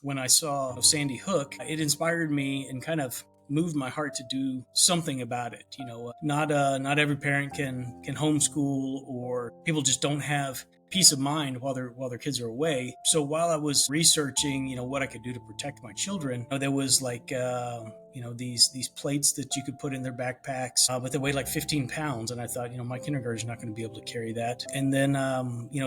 when I saw Sandy Hook, it inspired me and kind of moved my heart to do something about it. Not every parent can homeschool, or people just don't have peace of mind while their kids are away. So while I was researching, what I could do to protect my children, there was these plates that you could put in their backpacks, but they weighed like 15 pounds. And I thought, my kindergarten's not going to be able to carry that. And then,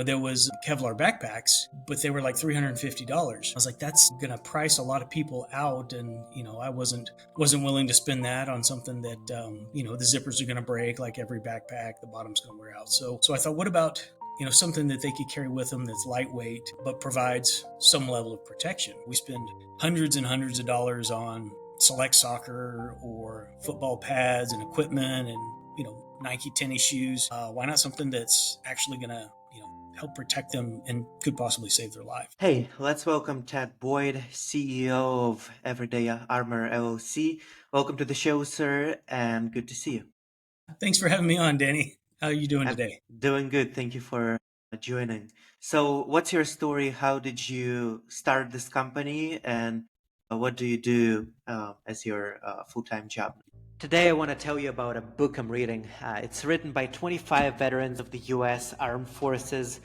there was Kevlar backpacks, but they were like $350. I was like, that's going to price a lot of people out. And, I wasn't willing to spend that on something that, the zippers are going to break like every backpack, the bottom's going to wear out. So I thought, what about something that they could carry with them that's lightweight but provides some level of protection? We spend hundreds and hundreds of dollars on select soccer or football pads and equipment and Nike tennis shoes. Why not something that's actually going to help protect them and could possibly save their life? Hey, let's welcome Ted Boyd, CEO of Everyday Armor LLC. Welcome to the show, sir, and good to see you. Thanks for having me on, Danny. How are you doing I'm today? doing good. Thank you for joining. So, what's your story? How did you start this company, and what do you do as your full-time job? Today, I want to tell you about a book I'm reading. It's written by 25 veterans of the U.S. Armed Forces,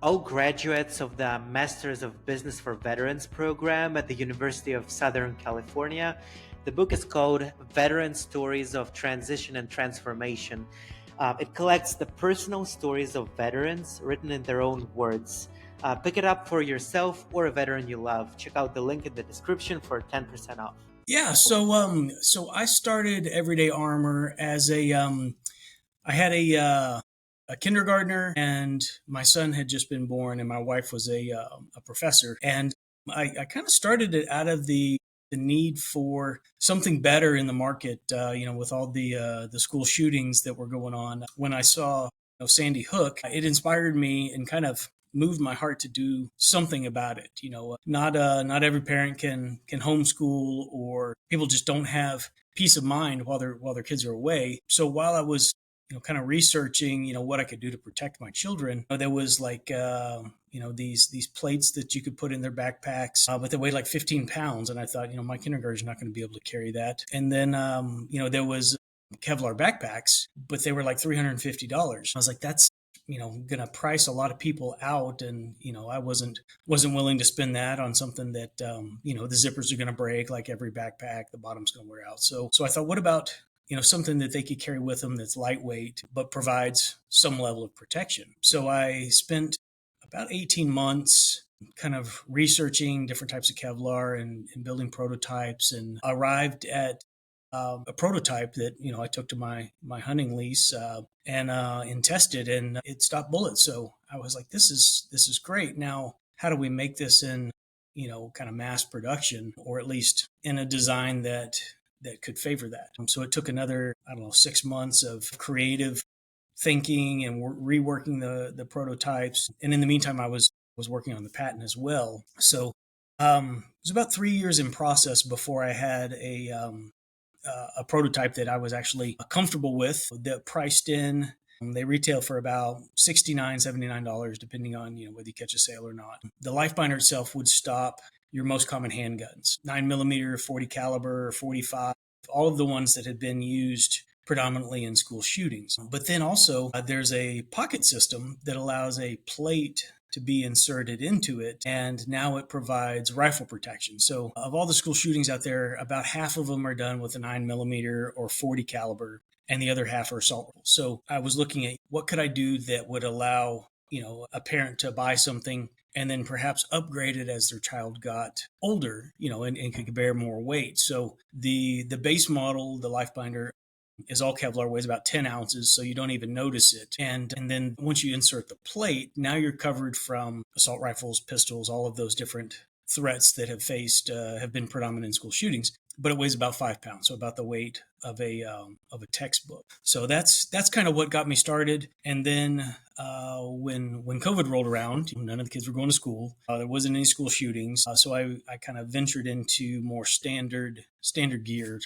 all graduates of the Masters of Business for Veterans program at the University of Southern California. The book is called Veteran Stories of Transition and Transformation. It collects the personal stories of veterans written in their own words. Pick it up for yourself or a veteran you love. Check out the link in the description for 10% off. Yeah, so I started Everyday Armor as I had a kindergartner, and my son had just been born, and my wife was a professor, and I kind of started it out of the need for something better in the market. With all the school shootings that were going on. When I saw Sandy Hook, it inspired me and kind of moved my heart to do something about it. Not every parent can homeschool, or people just don't have peace of mind while their kids are away. So while I was kind of researching, what I could do to protect my children, there was these plates that you could put in their backpacks, but they weighed like 15 pounds. And I thought, my kindergarten's not going to be able to carry that. And then, there was Kevlar backpacks, but they were like $350. I was like, that's going to price a lot of people out. And, I wasn't willing to spend that on something that, the zippers are going to break like every backpack, the bottom's going to wear out. So I thought, what about, something that they could carry with them that's lightweight, but provides some level of protection? So I spent about 18 months kind of researching different types of Kevlar and building prototypes, and arrived at a prototype that I took to my hunting lease and tested, and it stopped bullets. So I was like, this is great. Now, how do we make this in kind of mass production, or at least in a design that could favor that? So it took another 6 months of creative thinking and reworking the prototypes, and in the meantime, I was working on the patent as well. So it was about 3 years in process before I had a prototype that I was actually comfortable with, that priced in. They retail for about $69, $79, depending on whether you catch a sale or not. The LifeBinder itself would stop your most common handguns: 9mm, 40 caliber, 45, all of the ones that had been used predominantly in school shootings. But then also there's a pocket system that allows a plate to be inserted into it, and now it provides rifle protection. So of all the school shootings out there, about half of them are done with a 9mm or 40 caliber, and the other half are assault rifles. So I was looking at what could I do that would allow a parent to buy something and then perhaps upgrade it as their child got older, and could bear more weight. So the base model, the LifeBinder, is all Kevlar, weighs about 10 ounces, so you don't even notice it. And then once you insert the plate, now you're covered from assault rifles, pistols, all of those different threats that have been predominant in school shootings. But it weighs about 5 pounds, so about the weight of a textbook. So that's kind of what got me started. And then when COVID rolled around, none of the kids were going to school. There wasn't any school shootings, so I kind of ventured into more standard gear.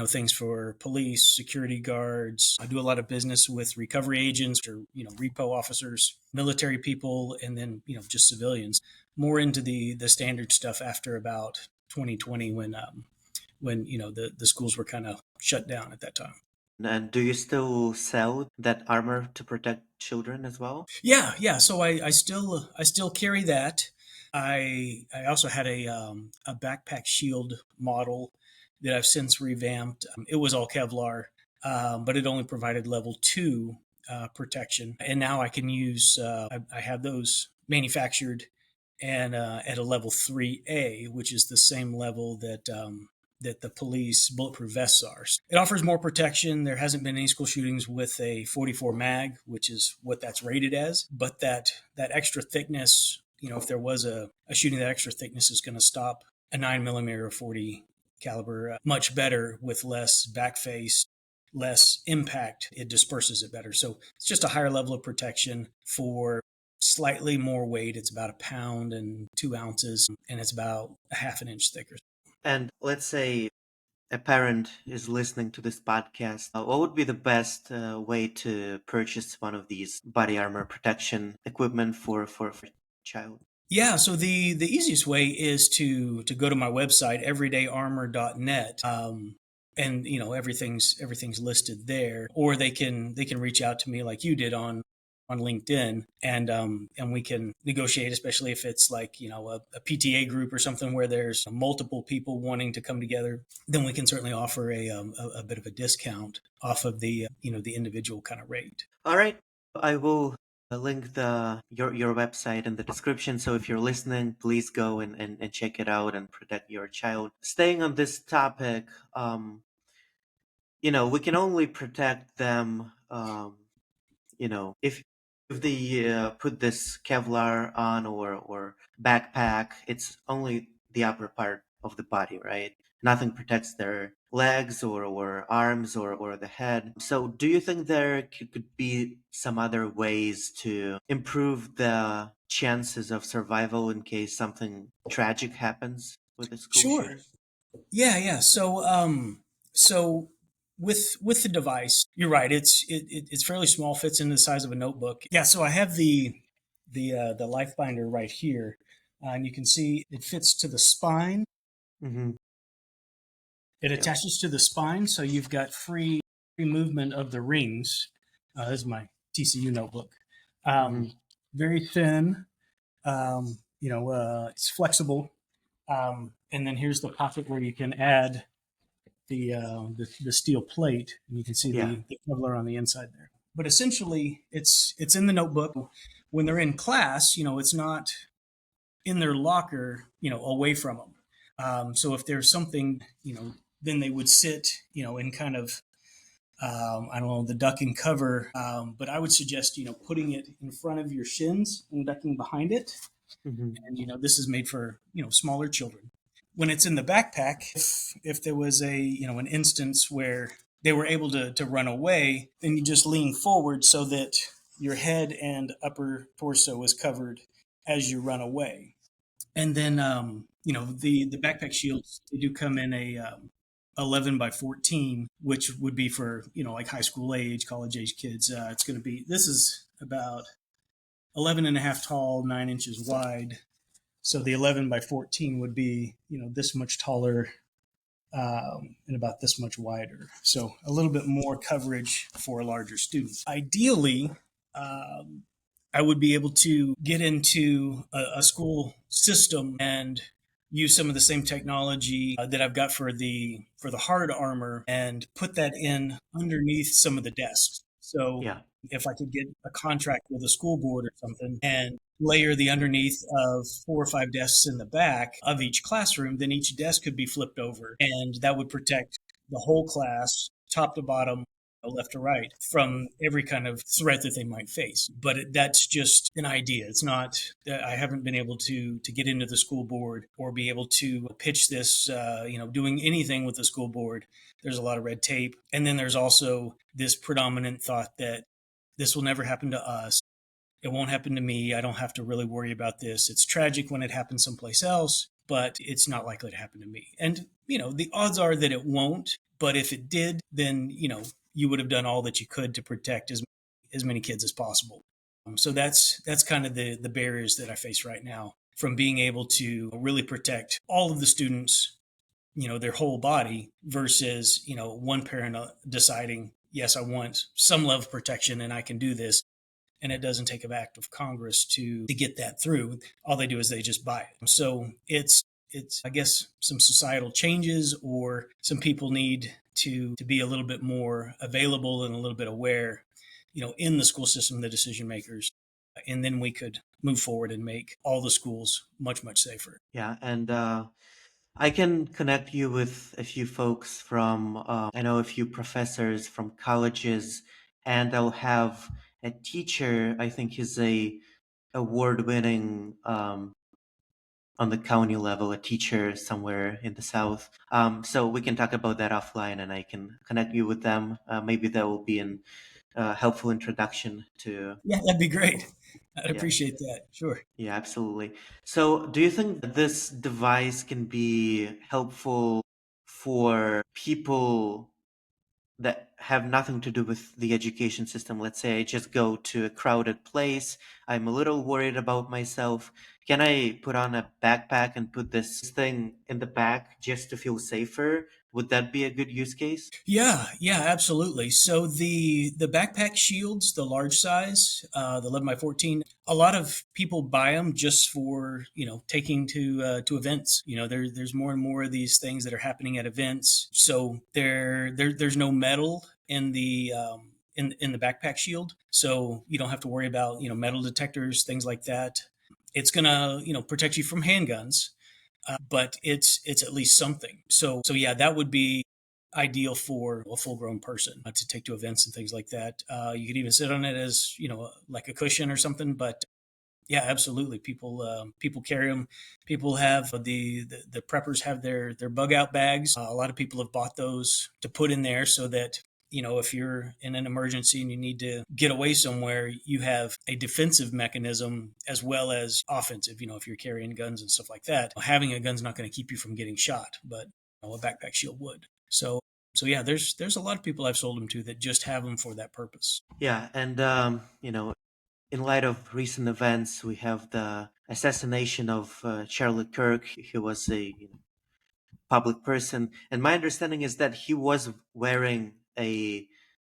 things for police, security guards. I do a lot of business with recovery agents or, repo officers, military people, and then, just civilians. More into the standard stuff after about 2020 when the schools were kind of shut down at that time. And do you still sell that armor to protect children as well? Yeah. So I still carry that. I also had a backpack shield model that I've since revamped. It was all Kevlar, but it only provided level 2 protection. And now I can use. I have those manufactured and at a level 3A, which is the same level that the police bulletproof vests are. It offers more protection. There hasn't been any school shootings with a 44 mag, which is what that's rated as. But that extra thickness, if there was a shooting, that extra thickness is going to stop a 9mm or 40 caliber much better with less backface, less impact. It disperses it better. So it's just a higher level of protection for slightly more weight. It's about 1 pound and 2 ounces, and it's about a half an inch thicker. And let's say a parent is listening to this podcast. What would be the best way to purchase one of these body armor protection equipment for a child? Yeah, so the easiest way is to go to my website, everydayarmor.net. And everything's listed there, or they can reach out to me like you did on LinkedIn, and we can negotiate, especially if it's like a PTA group or something where there's multiple people wanting to come together. Then we can certainly offer a bit of a discount off of the the individual kind of rate. All right, I will link your website in the description. So if you're listening, please go and check it out and protect your child. Staying on this topic, we can only protect them, if they put this Kevlar on or backpack. It's only the upper part of the body, right? Nothing protects their legs or arms or the head. So do you think there could be some other ways to improve the chances of survival in case something tragic happens with the school Sure. shooters? Yeah. So with the device, you're right. It's fairly small, fits in the size of a notebook. Yeah. So I have the LifeBinder right here, and you can see it fits to the spine. Mm-hmm. It attaches to the spine, so you've got free movement of the rings. This is my TCU notebook. Very thin. It's flexible. And then here's the pocket where you can add the steel plate, and you can see the Kevlar on the inside there. But essentially, it's in the notebook. When they're in class, it's not in their locker, away from them. So if there's something, then they would sit, in kind of, I don't know, the duck and cover. But I would suggest, putting it in front of your shins and ducking behind it. Mm-hmm. And, this is made for, smaller children. When it's in the backpack, if there was an instance where they were able to run away, then you just lean forward so that your head and upper torso is covered as you run away. And then, the backpack shields, they do come in a 11 by 14, which would be for, like high school age, college age kids. This is about 11 and a half tall, 9 inches wide. So the 11 by 14 would be, this much taller and about this much wider. So a little bit more coverage for a larger student. Ideally, I would be able to get into a school system and use some of the same technology that I've got for the hard armor and put that in underneath some of the desks. So if I could get a contract with a school board or something and layer the underneath of 4 or 5 desks in the back of each classroom, then each desk could be flipped over, and that would protect the whole class, top to bottom, left to right, from every kind of threat that they might face. But that's just an idea. It's not, I haven't been able to get into the school board or be able to pitch this, doing anything with the school board. There's a lot of red tape. And then there's also this predominant thought that this will never happen to us. It won't happen to me. I don't have to really worry about this. It's tragic when it happens someplace else, but it's not likely to happen to me. And, the odds are that it won't, But if it did, then, you would have done all that you could to protect as many kids as possible. So that's kind of the barriers that I face right now, from being able to really protect all of the students, their whole body, versus, one parent deciding, yes, I want some level of protection and I can do this. And it doesn't take an act of Congress to get that through. All they do is they just buy it. So it's I guess some societal changes, or some people need to be a little bit more available and a little bit aware, in the school system, the decision makers, and then we could move forward and make all the schools much, much safer. Yeah, and I can connect you with a few folks from, I know a few professors from colleges, and I'll have a teacher. I think he's a award-winning on the county level, a teacher somewhere in the South. So we can talk about that offline, and I can connect you with them. Maybe that will be an helpful introduction to. Yeah, that'd be great. I'd Yeah, appreciate that. Sure. yeah, absolutely. So, do you think that this device can be helpful for people that have nothing to do with the education system? Let's say I just go to a crowded place. I'm a little worried about myself. Can I put on a backpack and put this thing in the back just to feel safer? Would that be a good use case? Yeah, absolutely. So the backpack shields, the large size, the 11 by 14, a lot of people buy them just for, taking to events. There's more and more of these things that are happening at events. So there's no metal in the backpack shield, so you don't have to worry about, metal detectors, things like that. It's gonna, protect you from handguns, but it's at least something. So yeah, that would be ideal for a full grown person, to take to events and things like that. You could even sit on it as, like a cushion or something. But yeah, absolutely. People carry them. People have the preppers have their bug out bags. A lot of people have bought those to put in there, so that, if you're in an emergency and you need to get away somewhere, you have a defensive mechanism as well as offensive. If you're carrying guns and stuff like that, having a gun's not going to keep you from getting shot, but, a backpack shield would. So yeah, there's a lot of people I've sold them to that just have them for that purpose. Yeah, and in light of recent events, we have the assassination of Charlie Kirk. He was a public person, and my understanding is that he was wearing a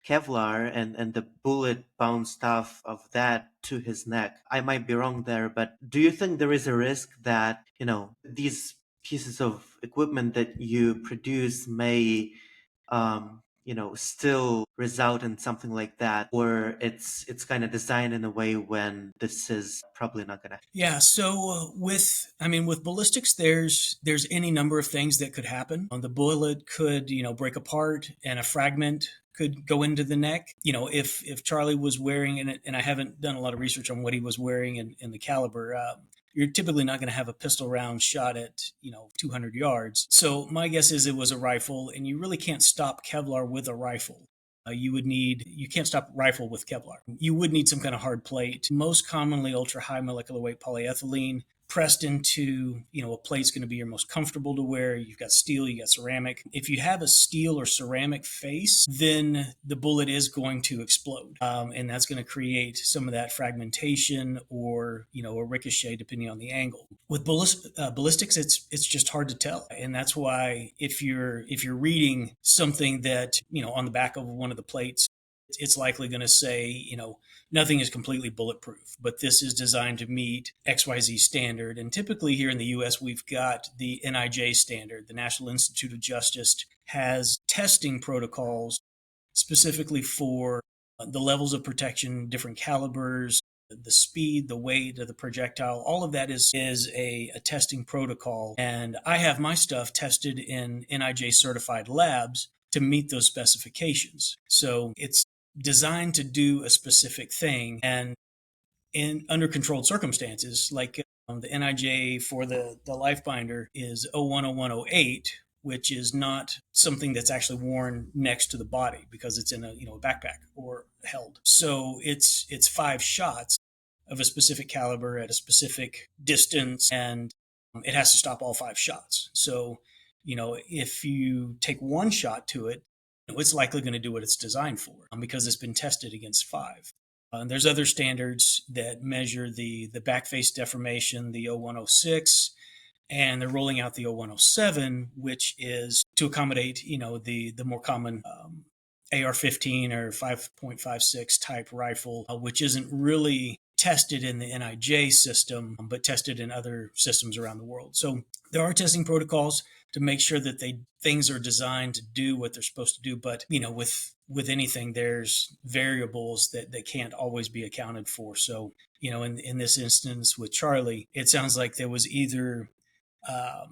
Kevlar, and the bullet bounced off of that to his neck. I might be wrong there, but do you think there is a risk that, these pieces of equipment that you produce may still result in something like that, or it's kind of designed in a way when this is probably not gonna. Yeah, so with ballistics, there's any number of things that could happen. The bullet could, break apart, and a fragment could go into the neck. If Charlie was wearing, and I haven't done a lot of research on what he was wearing in the caliber. You're typically not going to have a pistol round shot at 200 yards. So my guess is it was a rifle, and you really can't stop Kevlar with a rifle. You can't stop rifle with Kevlar. You would need some kind of hard plate, most commonly ultra high molecular weight polyethylene, pressed into, a plate's going to be your most comfortable to wear. You've got steel, you got ceramic. If you have a steel or ceramic face, then the bullet is going to explode. And that's going to create some of that fragmentation, or, a ricochet, depending on the angle. With ballistics, it's just hard to tell. And that's why if you're reading something that, on the back of one of the plates, it's likely going to say, nothing is completely bulletproof, but this is designed to meet XYZ standard. And typically here in the US, we've got the NIJ standard. The National Institute of Justice has testing protocols specifically for the levels of protection, different calibers, the speed, the weight of the projectile. All of that is a testing protocol. And I have my stuff tested in NIJ certified labs to meet those specifications. So it's designed to do a specific thing, and in under controlled circumstances, like the NIJ for the LifeBinder is 010108, which is not something that's actually worn next to the body because it's in a a backpack or held. So it's 5 shots of a specific caliber at a specific distance, and it has to stop all 5 shots. So if you take one shot to it, it's likely going to do what it's designed for, because it's been tested against five. And there's other standards that measure the back face deformation, the 0106, and they're rolling out the 0107, which is to accommodate, the more common AR-15 or 5.56 type rifle, which isn't really tested in the NIJ system, but tested in other systems around the world. So there are testing protocols to make sure that things are designed to do what they're supposed to do. But with anything, there's variables that can't always be accounted for. So in this instance with Charlie, it sounds like there was either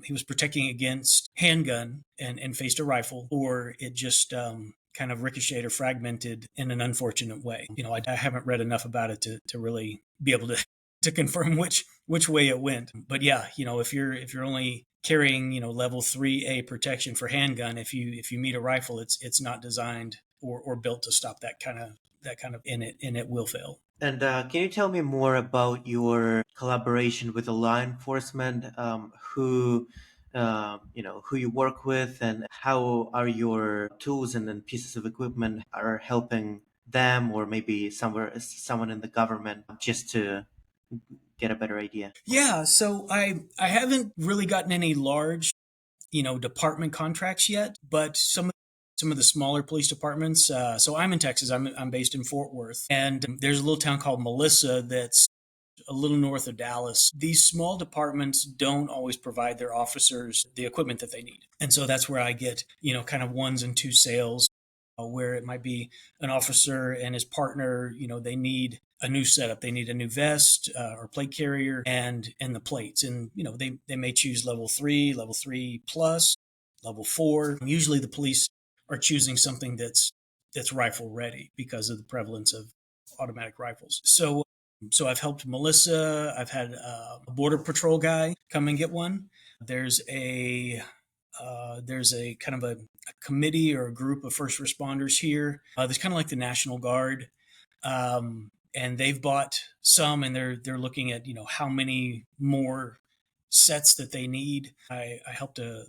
he was protecting against handgun and faced a rifle, or it just kind of ricocheted or fragmented in an unfortunate way. I haven't read enough about it to really be able to confirm which way it went. But yeah, if you're only carrying level 3A protection for handgun, if you meet a rifle, it's not designed or built to stop that kind of in it, and it will fail. And can you tell me more about your collaboration with the law enforcement? Who you work with, and how are your tools and pieces of equipment are helping them, or maybe someone in the government, just to get a better idea? Yeah, so I haven't really gotten any large, department contracts yet, but some of the smaller police departments. So I'm in Texas. I'm based in Fort Worth, and there's a little town called Melissa that's a little north of Dallas. These small departments don't always provide their officers the equipment that they need, and so that's where I get kind of ones and two sales, where it might be an officer and his partner. They need a new setup. They need a new vest or plate carrier and the plates, and they may choose level 3 plus, level 4. Usually the police are choosing something that's rifle ready because of the prevalence of automatic rifles. So I've helped Melissa. I've had a border patrol guy come and get one. There's a kind of a committee or a group of first responders here. There's kind of like the National Guard, and they've bought some, and they're looking at how many more sets that they need. I helped a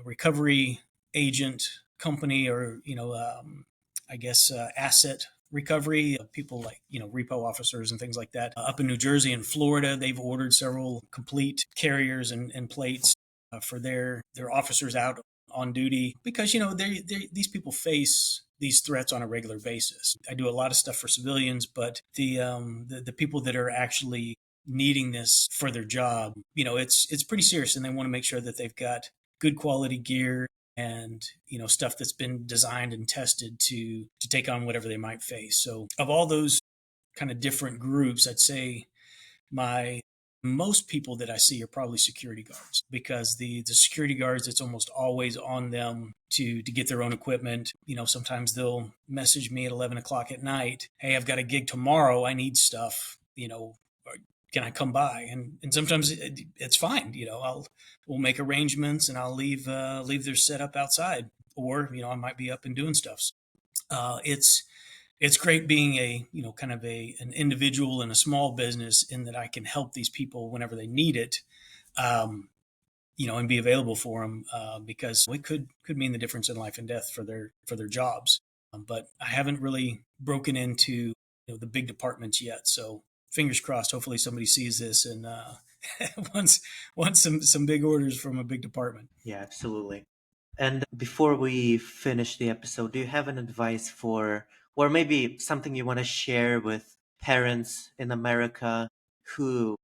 recovery agent company, or I guess asset recovery, people like repo officers and things like that, up in New Jersey and Florida. They've ordered several complete carriers and plates for their officers out on duty, because these people face these threats on a regular basis. I do a lot of stuff for civilians, but the people that are actually needing this for their job, it's pretty serious, and they want to make sure that they've got good quality gear and stuff that's been designed and tested to take on whatever they might face. So of all those kind of different groups, I'd say most people that I see are probably security guards, because the security guards, it's almost always on them to get their own equipment. Sometimes they'll message me at 11 o'clock at night, "Hey, I've got a gig tomorrow. I need stuff. Can I come by?" And sometimes it's fine. We'll make arrangements, and I'll leave their setup outside, or I might be up and doing stuff. It's great being kind of an individual in a small business, in that I can help these people whenever they need it, and be available for them, because it could mean the difference in life and death for their jobs. But I haven't really broken into the big departments yet, so fingers crossed. Hopefully somebody sees this and wants some big orders from a big department. Yeah, absolutely. And before we finish the episode, do you have an advice for, or maybe something you want to share with parents in America who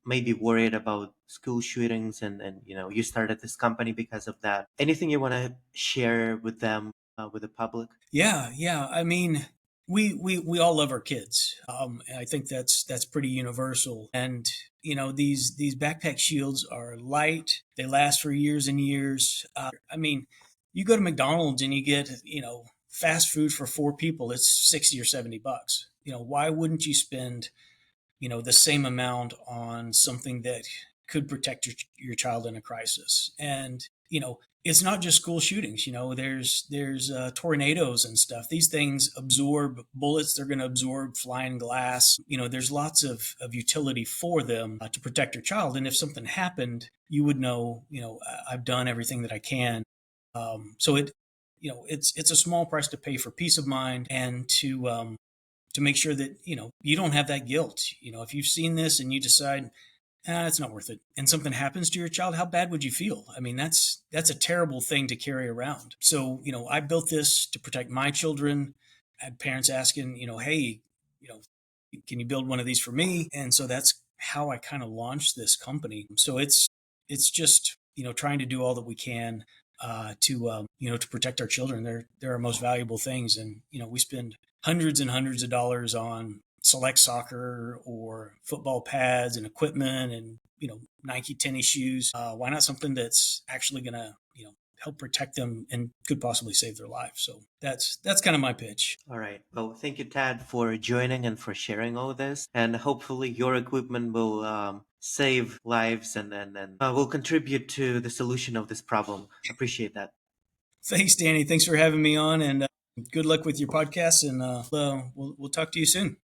may be worried about school shootings, and you started this company because of that? Anything you want to share with them, with the public? Yeah. I mean, we all love our kids. I think that's pretty universal. And these backpack shields are light. They last for years and years. I mean, you go to McDonald's and you get fast food for 4 people. It's $60 or $70. Why wouldn't you spend the same amount on something that could protect your child in a crisis? And it's not just school shootings. There's tornadoes and stuff. These things absorb bullets. They're going to absorb flying glass. There's lots of utility for them to protect your child. And if something happened, you would know. I've done everything that I can. So it's a small price to pay for peace of mind and to make sure that you don't have that guilt. If you've seen this and you decide it's not worth it, and something happens to your child, how bad would you feel? I mean, that's a terrible thing to carry around. So, I built this to protect my children. I had parents asking, hey, can you build one of these for me? And so that's how I kind of launched this company. So it's just trying to do all that we can to protect our children. They're our most valuable things, and we spend hundreds and hundreds of dollars on select soccer or football pads and equipment and Nike tennis shoes. Why not something that's actually going to help protect them and could possibly save their life? So that's kind of my pitch. All right. Well, thank you, Tad, for joining and for sharing all this. And hopefully, your equipment will save lives and will contribute to the solution of this problem. Appreciate that. Thanks, Danny. Thanks for having me on, and good luck with your podcast. And we'll talk to you soon.